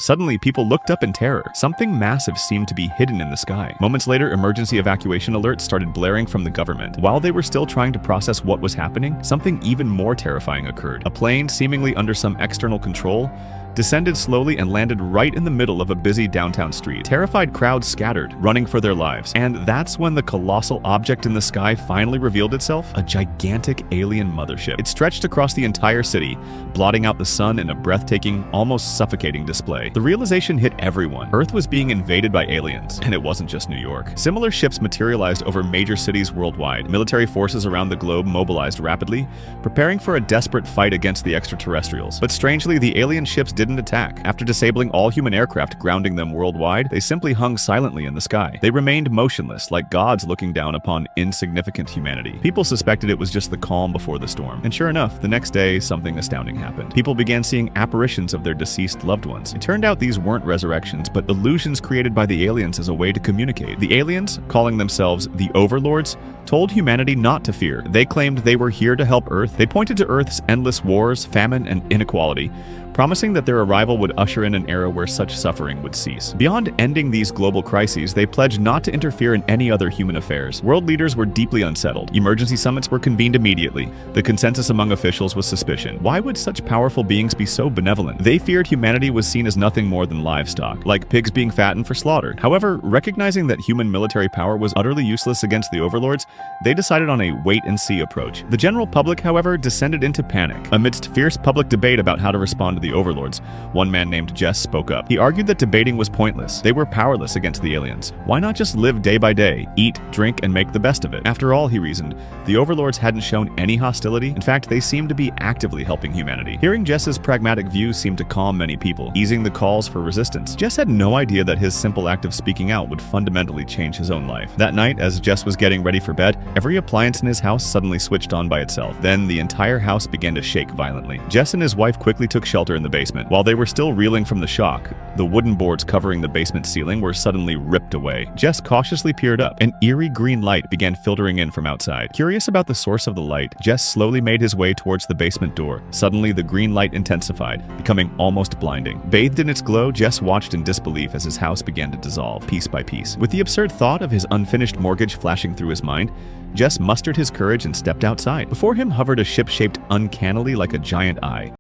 Suddenly, people looked up in terror. Something massive seemed to be hidden in the sky. Moments later, emergency evacuation alerts started blaring from the government. While they were still trying to process what was happening, something even more terrifying occurred. A plane, seemingly under some external control, descended slowly and landed right in the middle of a busy downtown street. Terrified crowds scattered, running for their lives. And that's when the colossal object in the sky finally revealed itself, a gigantic alien mothership. It stretched across the entire city, blotting out the sun in a breathtaking, almost suffocating display. The realization hit everyone. Earth was being invaded by aliens, and it wasn't just New York. Similar ships materialized over major cities worldwide. Military forces around the globe mobilized rapidly, preparing for a desperate fight against the extraterrestrials. But strangely, the alien ships didn't attack. After disabling all human aircraft, grounding them worldwide, they simply hung silently in the sky. They remained motionless, like gods looking down upon insignificant humanity. People suspected it was just the calm before the storm. And sure enough, the next day, something astounding happened. People began seeing apparitions of their deceased loved ones. It turned out these weren't resurrections, but illusions created by the aliens as a way to communicate. The aliens, calling themselves the Overlords, told humanity not to fear. They claimed they were here to help Earth. They pointed to Earth's endless wars, famine, and inequality, promising that their arrival would usher in an era where such suffering would cease. Beyond ending these global crises, they pledged not to interfere in any other human affairs. World leaders were deeply unsettled. Emergency summits were convened immediately. The consensus among officials was suspicion. Why would such powerful beings be so benevolent? They feared humanity was seen as nothing more than livestock, like pigs being fattened for slaughter. However, recognizing that human military power was utterly useless against the overlords, they decided on a wait-and-see approach. The general public, however, descended into panic. Amidst fierce public debate about how to respond to the overlords, one man named Jess spoke up. He argued that debating was pointless. They were powerless against the aliens. Why not just live day by day, eat, drink, and make the best of it? After all, he reasoned, the overlords hadn't shown any hostility. In fact, they seemed to be actively helping humanity. Hearing Jess's pragmatic view seemed to calm many people, easing the calls for resistance. Jess had no idea that his simple act of speaking out would fundamentally change his own life. That night, as Jess was getting ready for bed, every appliance in his house suddenly switched on by itself. Then the entire house began to shake violently. Jess and his wife quickly took shelter in the basement. While they were still reeling from the shock, the wooden boards covering the basement ceiling were suddenly ripped away. Jess cautiously peered up. An eerie green light began filtering in from outside. Curious about the source of the light, Jess slowly made his way towards the basement door. Suddenly, the green light intensified, becoming almost blinding. Bathed in its glow, Jess watched in disbelief as his house began to dissolve, piece by piece. With the absurd thought of his unfinished mortgage flashing through his mind, Jess mustered his courage and stepped outside. Before him hovered a ship shaped uncannily like a giant eye.